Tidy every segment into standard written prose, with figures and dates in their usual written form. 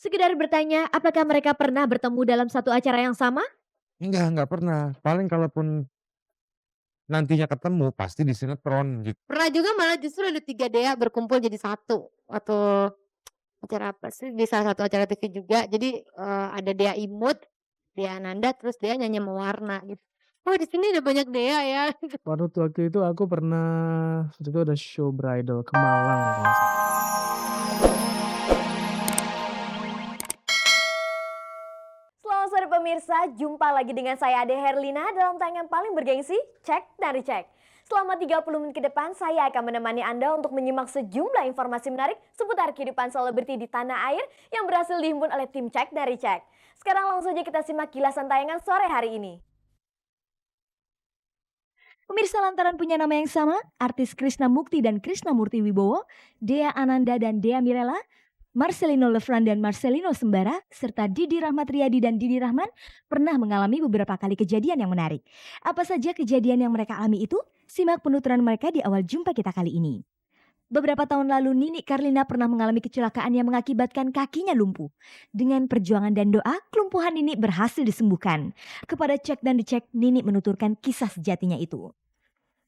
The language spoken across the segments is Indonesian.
Sekedar bertanya, apakah mereka pernah bertemu dalam satu acara yang sama? Enggak pernah. Paling kalaupun nantinya ketemu pasti di sinetron gitu. Pernah juga malah justru ada 3 Dea berkumpul jadi satu, waktu acara apa sih, di salah satu acara TV juga. Jadi, ada Dea Imut, Dea Ananda, terus Dea nyanyi sama Warna gitu. "Oh di sini ada banyak Dea ya," gitu. Waktu itu aku pernah, waktu itu ada show bridal ke Malang kalau nggak salah. Selamat sore pemirsa, jumpa lagi dengan saya Ade Herlina dalam tayangan paling bergengsi, Cek dari Cek. Selama 30 menit ke depan, saya akan menemani Anda untuk menyimak sejumlah informasi menarik seputar kehidupan selebriti di tanah air yang berhasil dihimpun oleh tim Cek dari Cek. Sekarang langsung saja kita simak kilasan tayangan sore hari ini. Pemirsa lantaran punya nama yang sama, artis Krishna Mukti dan Krishna Murti Wibowo, Dea Ananda dan Dea Mirela, Marcelino Lefran dan Marcelino Sembara, serta Didi Rahmat Riyadi dan Didi Rahman pernah mengalami beberapa kali kejadian yang menarik. Apa saja kejadian yang mereka alami itu? Simak penuturan mereka di awal jumpa kita kali ini. Beberapa tahun lalu Nini Carlina pernah mengalami kecelakaan yang mengakibatkan kakinya lumpuh. Dengan perjuangan dan doa, kelumpuhan Nini berhasil disembuhkan. Kepada Cek dan Dicek, Nini menuturkan kisah sejatinya itu.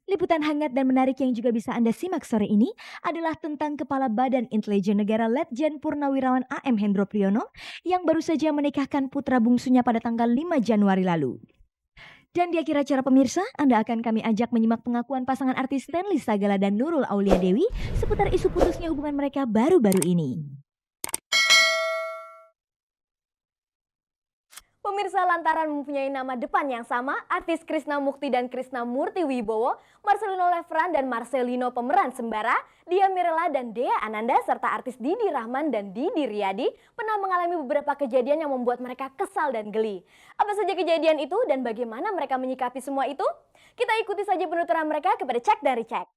Liputan hangat dan menarik yang juga bisa Anda simak sore ini adalah tentang Kepala Badan Intelijen Negara Letjen Purnawirawan AM Hendro Priyono yang baru saja menikahkan putra bungsunya pada tanggal 5 Januari lalu. Dan di akhir acara pemirsa, Anda akan kami ajak menyimak pengakuan pasangan artis Stanley Sagala dan Nurul Aulia Dewi seputar isu putusnya hubungan mereka baru-baru ini. Pemirsa lantaran mempunyai nama depan yang sama, artis Krishna Mukti dan Krishna Murti Wibowo, Marcelino Lefran dan Marcelino pemeran Sembara, Dia Mirela dan Dea Ananda, serta artis Didi Rahman dan Didi Riyadi pernah mengalami beberapa kejadian yang membuat mereka kesal dan geli. Apa saja kejadian itu dan bagaimana mereka menyikapi semua itu? Kita ikuti saja penuturan mereka kepada Cek dari Cek.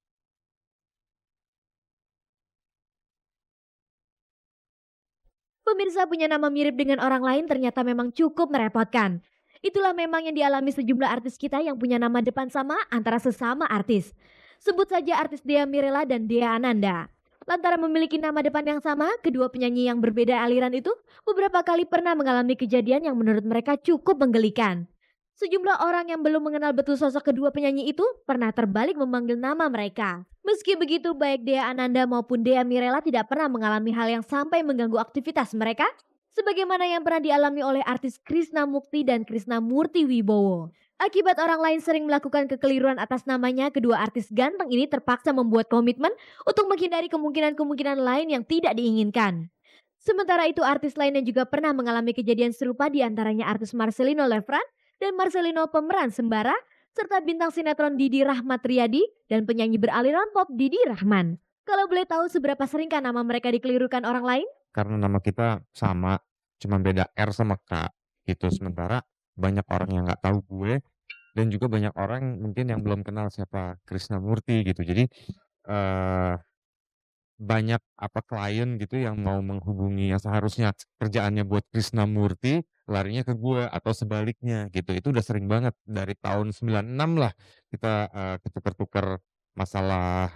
Pemirsa punya nama mirip dengan orang lain ternyata memang cukup merepotkan. Itulah memang yang dialami sejumlah artis kita yang punya nama depan sama antara sesama artis. Sebut saja artis Dea Mirela dan Dea Ananda. Lantaran memiliki nama depan yang sama, kedua penyanyi yang berbeda aliran itu beberapa kali pernah mengalami kejadian yang menurut mereka cukup menggelikan. Sejumlah orang yang belum mengenal betul sosok kedua penyanyi itu pernah terbalik memanggil nama mereka. Meski begitu, baik Dea Ananda maupun Dea Mirela tidak pernah mengalami hal yang sampai mengganggu aktivitas mereka, sebagaimana yang pernah dialami oleh artis Krishna Mukti dan Krishna Murti Wibowo. Akibat orang lain sering melakukan kekeliruan atas namanya, kedua artis ganteng ini terpaksa membuat komitmen untuk menghindari kemungkinan-kemungkinan lain yang tidak diinginkan. Sementara itu, artis lain yang juga pernah mengalami kejadian serupa diantaranya artis Marcelino Lefran dan Marcelino pemeran Sembara, serta bintang sinetron Didi Rahmat Riyadi dan penyanyi beraliran pop Didi Rahman. Kalau boleh tahu seberapa seringkah nama mereka dikelirukan orang lain? Karena nama kita sama, cuma beda R sama K gitu. Sementara banyak orang yang nggak tahu gue dan juga banyak orang mungkin yang belum kenal siapa Krisnamurti gitu. Jadi eh banyak klien gitu yang mau menghubungi yang seharusnya kerjaannya buat Krisnamurti, larinya ke gue atau sebaliknya gitu. Itu udah sering banget dari tahun 96 lah kita ketukar-tukar masalah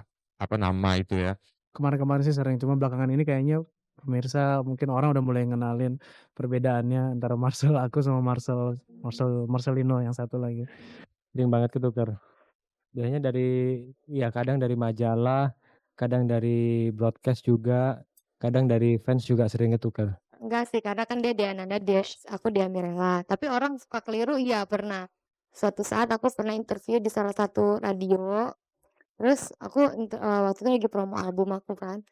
nama itu ya. Kemarin-kemarin sih sering, cuma belakangan ini kayaknya pemirsa mungkin orang udah mulai ngenalin perbedaannya antara Marcel aku sama Marcelino yang satu lagi. Sering banget ketukar. Biasanya kadang dari majalah, kadang dari broadcast juga, kadang dari fans juga sering ketukar. Enggak sih, karena kan dia Dea Ananda, aku Dea Mirela. Tapi orang suka keliru, iya pernah. Suatu saat aku pernah interview di salah satu radio, terus aku waktu itu lagi promo album aku kan.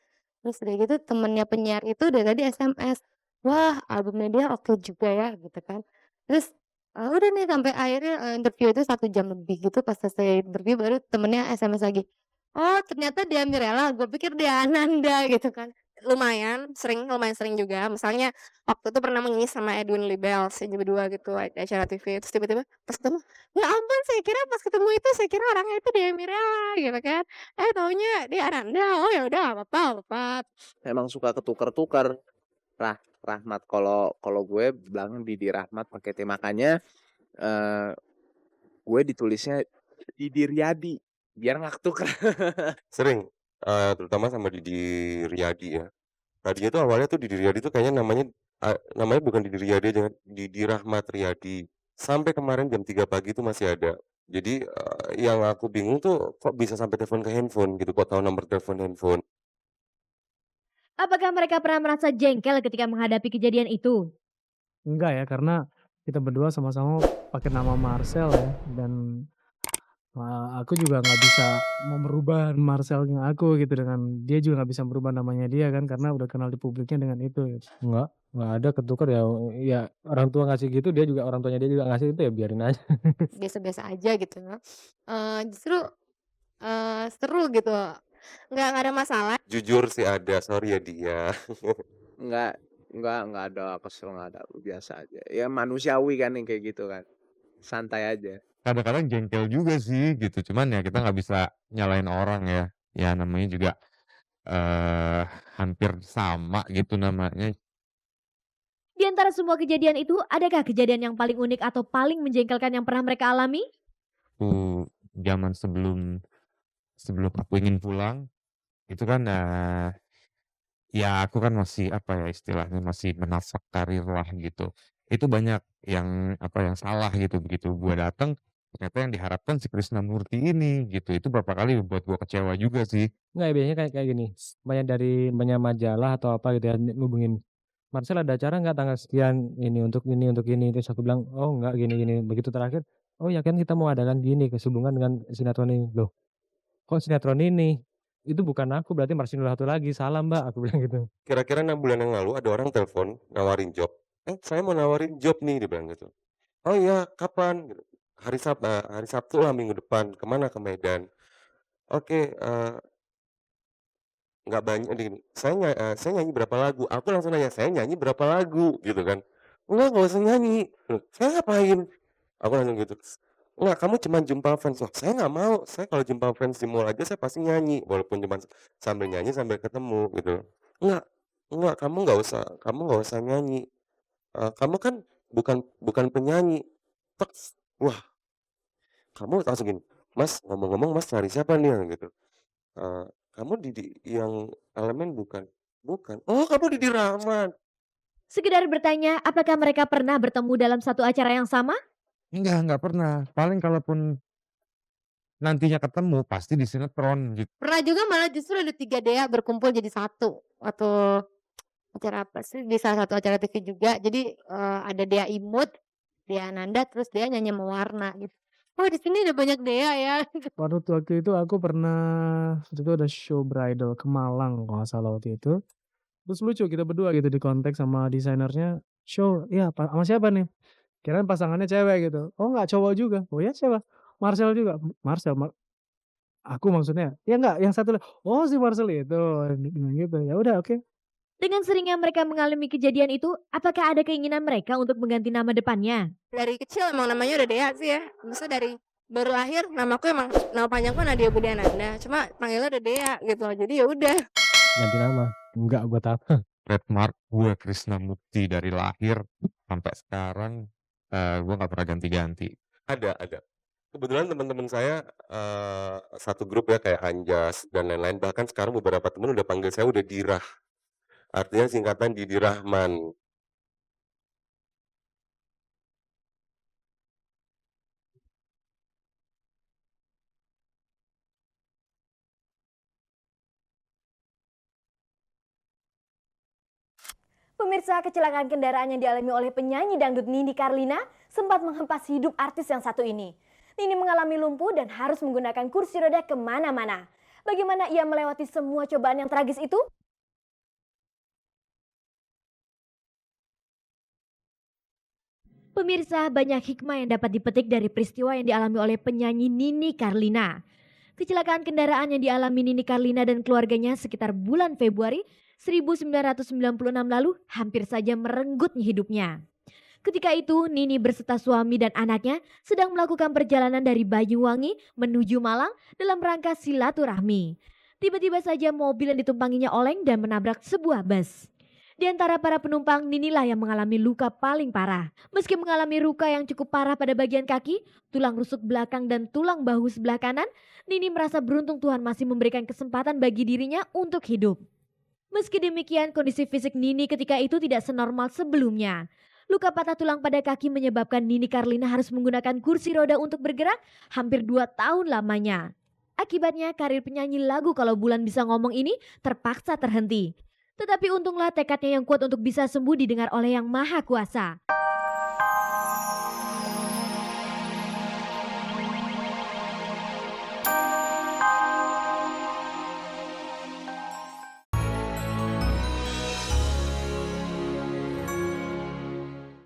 Terus udah gitu temennya penyiar itu dari tadi SMS, "Wah albumnya dia oke juga ya," gitu kan. Terus, udah nih sampai akhirnya, interview itu 1 jam lebih gitu, pas selesai interview baru temennya SMS lagi, "Oh ternyata Dea Mirela, gue pikir Dea Ananda," gitu kan. Lumayan sering juga. Misalnya waktu itu pernah menyanyi sama Edwin Libels, jadi berdua gitu di acara TV, terus tiba-tiba pas ketemu, ya ampun saya kira pas ketemu itu saya kira orangnya itu Dea Mirela gitu kan, taunya Dea Ananda, oh ya udah nggak apa-apa nggak apa-apa. Emang suka ketukar-tukar. Rahmat kalau kalau gue bilang Didi Rahmat pakai T, makanya gue ditulisnya Didi Riyadi biar nggak ketukar. Sering, terutama sama Didi Riyadi ya. Tadinya tuh awalnya tuh Didi Riyadi tuh kayaknya namanya namanya bukan Didi Riyadi aja kan, Didi Rahmat Riyadi. Sampai kemarin jam 3 pagi itu masih ada. Jadi, yang aku bingung tuh kok bisa sampai telepon ke handphone gitu, kok tahu nomor telepon handphone. Apakah mereka pernah merasa jengkel ketika menghadapi kejadian itu? Enggak ya, karena kita berdua sama-sama pakai nama Marcel ya, dan aku juga nggak bisa merubah Marcelnya aku gitu, dengan dia juga nggak bisa merubah namanya dia kan, karena udah kenal di publiknya dengan itu gitu. Nggak ada ketukar ya, ya orang tua ngasih gitu, dia juga orang tuanya dia juga ngasih itu, ya biarin aja. Biasa-biasa aja gitu ya. Justru seru gitu. Nggak ada masalah. Jujur sih ada, sorry ya dia. Enggak, enggak ada kesel, enggak ada, biasa aja. Ya manusiawi kan yang kayak gitu kan. Santai aja. Kadang-kadang jengkel juga sih gitu, cuman ya kita nggak bisa nyalain orang ya. Ya namanya juga hampir sama gitu namanya. Di antara semua kejadian itu, adakah kejadian yang paling unik atau paling menjengkelkan yang pernah mereka alami? Zaman sebelum aku ingin pulang, itu kan ya aku kan masih apa ya istilahnya masih menafak karir lah gitu. Itu banyak yang apa yang salah gitu begitu gua datang ternyata yang diharapkan si Krisnamurti ini gitu. Itu berapa kali buat gua kecewa juga sih. Nggak ya, biasanya kayak gini, banyak majalah atau apa gitu ya, ngubungin, "Marcel ada acara nggak tanggal sekian, untuk ini," terus aku bilang, "Oh nggak, gini," begitu terakhir, "Oh ya kan kita mau adakan gini, sehubungan dengan sinetron ini." "Loh kok sinetron ini? Itu bukan aku, berarti Marcel satu lagi, salah Mbak," aku bilang gitu. Kira-kira 6 bulan yang lalu ada orang telepon nawarin job, "Saya mau nawarin job nih," dia bilang gitu. "Oh iya, kapan?" Gitu. Hari Sabtu lah minggu depan, "Kemana?" "Ke Medan." "Oke, nggak banyak gini, saya nyanyi berapa lagu?" Aku langsung nanya, "Saya nyanyi berapa lagu?" Gitu kan. Nggak usah nyanyi." "Loh, saya ngapain?" Aku langsung gitu. "Enggak, kamu cuma jumpa fans." "Wah, saya nggak mau, saya kalau jumpa fans di mall aja saya pasti nyanyi, walaupun cuma sambil nyanyi sambil ketemu," gitu. "Enggak enggak, kamu nggak usah nyanyi, kamu kan bukan penyanyi." Teks. Wah, kamu langsung gini, "Mas, ngomong-ngomong Mas cari siapa nih?" Gitu. "Kamu Didi yang Elemen bukan?" "Bukan." "Oh, kamu Didi Rahmat." Sekedar bertanya, apakah mereka pernah bertemu dalam satu acara yang sama? Enggak pernah. Paling kalaupun nantinya ketemu pasti di sinetron gitu. Pernah juga malah justru ada 3 dea berkumpul jadi satu. Waktu acara apa sih, di salah satu acara TV juga. Jadi, ada Dea Imut, Dea Ananda, terus Dea nyanyi sama Warna gitu. "Oh di sini ada banyak Dea ya." Waktu itu aku pernah, waktu itu ada show bridal ke Malang kalau nggak salah waktu itu. Terus lucu kita berdua gitu di kontak sama desainernya, show, "Iya sama siapa nih?" Kirain pasangannya cewek gitu, "Oh nggak cowok juga?" "Oh ya siapa?" "Marcel juga." "Marcel aku maksudnya." "Ya enggak yang satu "Oh si Marcel itu," bilang gitu. Ya udah oke. Dengan seringnya mereka mengalami kejadian itu, apakah ada keinginan mereka untuk mengganti nama depannya? Dari kecil emang namanya udah Dea sih ya. Maksudnya dari baru lahir namaku emang nama panjangku Nadia Budi Ananda, cuma panggilnya udah Dea gitu. Jadi ya udah. Ganti nama, enggak buat apa. Trademark gue Krisnamukti dari lahir sampai sekarang gue nggak pernah ganti-ganti. Ada. Kebetulan teman-teman saya, satu grup ya kayak Anjas dan lain-lain, bahkan sekarang beberapa teman udah panggil saya udah Dirah, artinya singkatan Didi Rahman. Pemirsa, kecelakaan kendaraan yang dialami oleh penyanyi dangdut Nini Carlina sempat menghempas hidup artis yang satu ini. Nini mengalami lumpuh dan harus menggunakan kursi roda kemana-mana. Bagaimana ia melewati semua cobaan yang tragis itu? Pemirsa, banyak hikmah yang dapat dipetik dari peristiwa yang dialami oleh penyanyi Nini Carlina. Kecelakaan kendaraan yang dialami Nini Carlina dan keluarganya sekitar bulan Februari 1996 lalu hampir saja merenggut hidupnya. Ketika itu, Nini berserta suami dan anaknya sedang melakukan perjalanan dari Banyuwangi menuju Malang dalam rangka silaturahmi. Tiba-tiba saja mobil yang ditumpanginya oleng dan menabrak sebuah bus. Di antara para penumpang, Ninilah yang mengalami luka paling parah. Meski mengalami luka yang cukup parah pada bagian kaki, tulang rusuk belakang dan tulang bahu sebelah kanan, Nini merasa beruntung Tuhan masih memberikan kesempatan bagi dirinya untuk hidup. Meski demikian, kondisi fisik Nini ketika itu tidak senormal sebelumnya. Luka patah tulang pada kaki menyebabkan Nini Carlina harus menggunakan kursi roda untuk bergerak hampir 2 tahun lamanya. Akibatnya karir penyanyi lagu Kalau Bulan Bisa Ngomong ini terpaksa terhenti. Tetapi untunglah tekadnya yang kuat untuk bisa sembuh didengar oleh Yang Maha Kuasa.